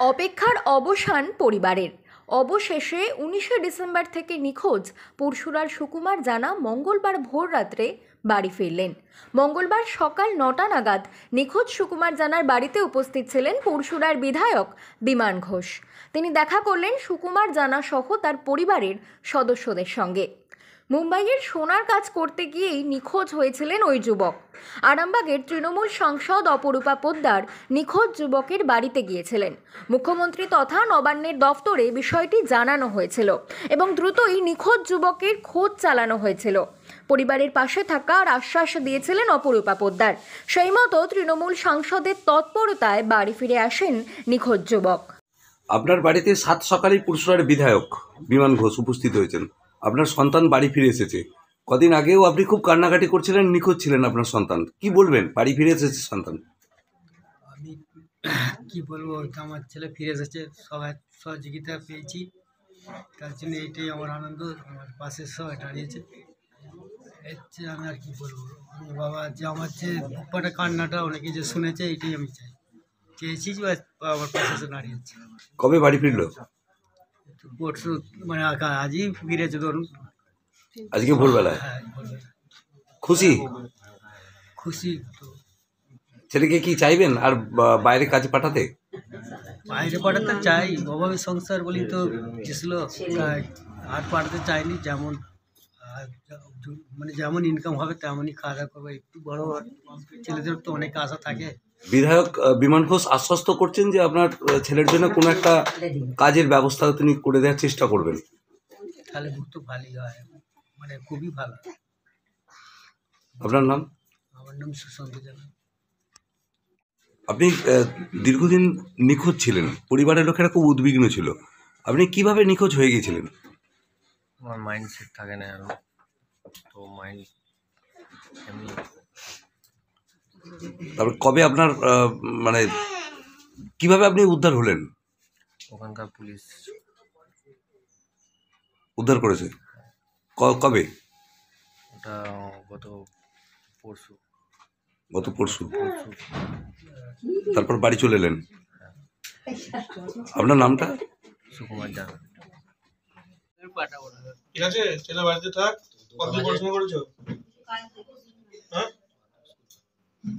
অপেক্ষার অবসান পরিবারের। অবশেষে 19শে ডিসেম্বর থেকে নিখোঁজ পরশুরার সুকুমার জানা মঙ্গলবার ভোর রাত্রে বাড়ি ফিরলেন। মঙ্গলবার সকাল 9টা নাগাদ নিখোঁজ সুকুমার জানার বাড়িতে উপস্থিত ছিলেন পরশুরার বিধায়ক বিমান ঘোষ। তিনি দেখা করলেন সুকুমার জানা সহ তার পরিবারের সদস্যদের সঙ্গে। মুম্বাইয়ের সোনার কাজ করতে গিয়েই নিখোঁজ হয়েছিলেন ওই যুবক। আরামবাগের তৃণমূল সাংসদ অপরূপা পোদ্দার নিখোঁজ যুবকের বাড়িতে গিয়েছিলেন। মুখ্যমন্ত্রী তথা নবান্নের দফতরে বিষয়টি জানানো হয়েছিল এবং দ্রুতই নিখোঁজ যুবকের খোঁজ চালানো হয়েছিল। পরিবারের পাশে থাকার আশ্বাস দিয়েছিলেন অপরূপা পোদ্দার। সেই মতো তৃণমূল সাংসদের তৎপরতায় বাড়ি ফিরে আসেন নিখোঁজ যুবক। আপনার বাড়িতে সাত সকালেই পরশুরার বিধায়ক বিমান ঘোষ উপস্থিত হয়েছেন। আপনার সন্তান বাড়ি ফিরে এসেছে। কদিন আগেও আপনি খুব কান্নাকাটি করছিলেন, নিখোঁজ ছিলেন আপনার সন্তান। কি বলবেন, বাড়ি ফিরে এসেছে সন্তান? আমি কি বলবো, আমার ছেলে ফিরে এসেছে, সবাই সহযোগিতা পেয়েছি, তার জন্য এইটাই আমার আনন্দ। আমার পাশে সবাই দাঁড়িয়েছে, এর চেয়ে আমি আর কি বলবো। আমি বাবা যে আমার যে বুকপাটা কান্নাটা অনেকে যে শুনেছে, এইটাই আমি চেয়েছি যে আমার পাশে এসে দাঁড়িয়েছে। কবে বাড়ি ফিরলো? পরশু মানে আজই ফিরেছে ধরুন, আজকে ভোরবেলায়। হ্যাঁ ভোরবেলা। খুশি? খুশি তো। ছেলেকে কি চাইবেন আর বাইরে কাজে পাঠাতে? বাইরে পাঠাতে চাই, অভাবে সংসার বলি তো গেছিল, আর পাঠাতে চাইনি। যেমন মানে যেমন ইনকাম হবে তেমনই খাওয়া দাওয়া করবো। একটু বড় ছেলেদের তো অনেক আশা থাকে। বিধায়ক বিমান ঘোষ আশ্বস্ত করছেন যে আপনার ছেলের জন্য কোনো একটা কাজের ব্যবস্থা তিনি করে দেওয়ার চেষ্টা করবেন। তাহলে তো ভালোই হয়, মানে খুবই ভালো। আপনার নাম? আমার নাম সুশান্ত জানা। আপনি দীর্ঘদিন নিখোঁজ ছিলেন, পরিবারের লোকেরা খুব উদ্বিগ্ন ছিল। আপনি কিভাবে নিখোঁজ হয়ে গিয়েছিলেন? আমার মাইন্ডসেট থাকে না আরো, তো মাইন্ড এমনি। তারপর কবে আপনার মানে কিভাবে আপনি উদ্ধার হলেন? ওখানকার পুলিশ উদ্ধার করেছে? কবে? ওটা গত পরশু। গত পরশু। তারপর বাড়ি চলে এলেন। আপনার নামটা? সুকুমার জানা। ঠিক আছে, ছেলে বাড়িতে থাক। কতদিন পড়াশোনা করেছো? হ্যাঁ,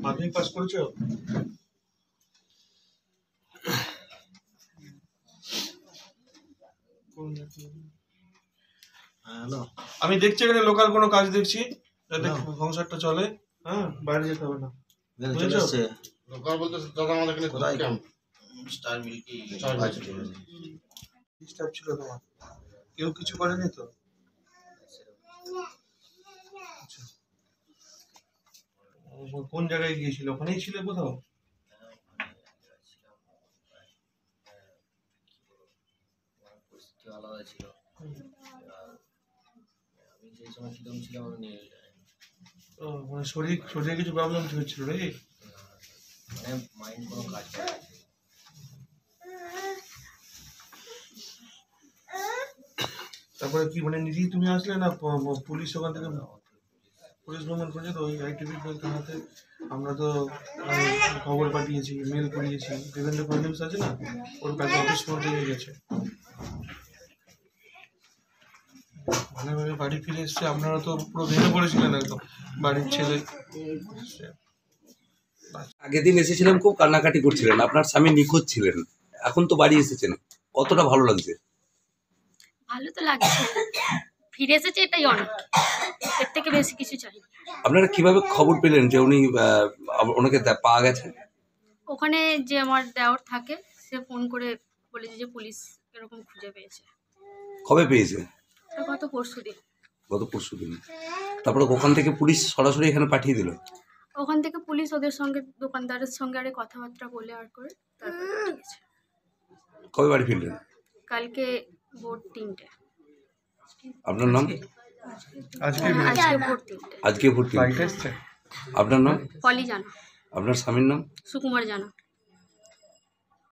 মাধ্যমিক পাস করেছো? আমি দেখছি এখানে লোকাল কোনো কাজ দেখছি যাতে সংসারটা চলে। হ্যাঁ, বাইরে যেতে হবে না। বুঝেছো? লোকাল বলতে দাদা আমাদের এখানে কোথায় ক্যাম্প স্টার মিল্কি ডিস্টার্ব ছিল তোমার? কেউ কিছু করেনি তো? আচ্ছা, কোন জায়গায় গিয়েছিল? ওখানেই ছিল কোথাও? পরিস্থিতি আলাদা ছিল, আমি যে সময় কিরকম ছিলাম আমি নিয়ে ও, মানে শরীরে কিছু প্রবলেম হচ্ছিল নাকি? মানে মাইন্ড কোনো কাজ করে না। তারপরে কি মানে নিজেই তুমি আসলে না পুলিশ ওখান থেকে পুলিশ ভ্রমণ করেছে? তো ওই আইটিভি থানাতে আমরা তো খবর পাঠিয়েছি, মেল করিয়েছি, বিভিন্ন প্রবলেমস আছে না, ওর কাছে অফিস মধ্যে হয়ে গেছে। মানে বাড়ি ফিরে এসছে, আপনারা তো পুরো ভেঙে পড়েছিলেন একদম, বাড়ির ছেলে। আগের দিন এসেছিলাম, খুব কান্নাকাটি করছিলেন, আপনার স্বামী নিখোঁজ ছিলেন। এখন তো বাড়ি এসেছেন, কতটা ভালো লাগছে? ভালো তো লাগছে, ফিরে এসেছে, এটাই অনেক, এর থেকে বেশি কিছু চাই। আপনারা কিভাবে খবর পেলেন যে উনি ওনাকে পাওয়া গেছে? ওখানে যে আমার দেওর থাকে, সে ফোন করে বলেছে যে পুলিশ এরকম খুঁজে পেয়েছে। কবে পেয়েছে? গত পরশুদিন। গত পরশু দিন। তারপরে ওখান থেকে পুলিশ সরাসরি এখানে পাঠিয়ে দিল? ওখান থেকে পুলিশ ওদের সঙ্গে, দোকানদারের সঙ্গে আরে কথাবার্তা বলে আর করে তারপর পাঠিয়েছে। কবে বাড়ি ফিরলেন? কালকে ভোর 3টে। আপনার নাম? আজকে ভোর 3টে। আজকে ভর্তি। আপনার নাম? পলি জানা। আপনার স্বামীর নাম? সুকুমার জানা।